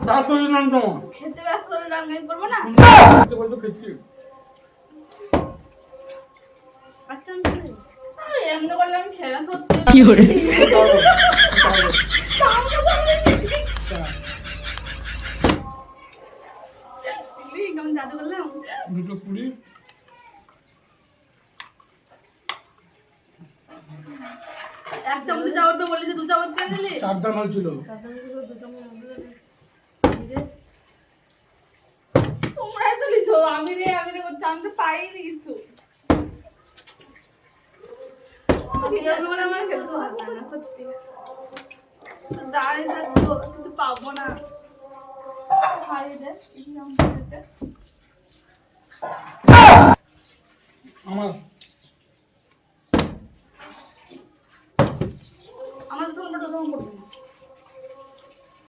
তাড়াতাড়ি নাম জমা খেতে ব্যস্ত হলে রান্নাই করবো না। খেতে বলতো খেতে আচ্ছা এমনি করলে আমি খেলা সত্যি কি করে কেমন জাদু করলাম। দুটো পুরি এক চামচ যা উঠবে বলি যে 2 চামচ কেন দিলি? 4 দাম হয়েছিল তোমরাই তো লিখো আমি রে করতে আমি তো পাইনি কিছু। মানে আমার খেলতে ভালো লাগে না সত্যি। দাঁড়িয়ে থাকবো কিছু পাবো না। হারিয়ে দে আমার আমার তো করবো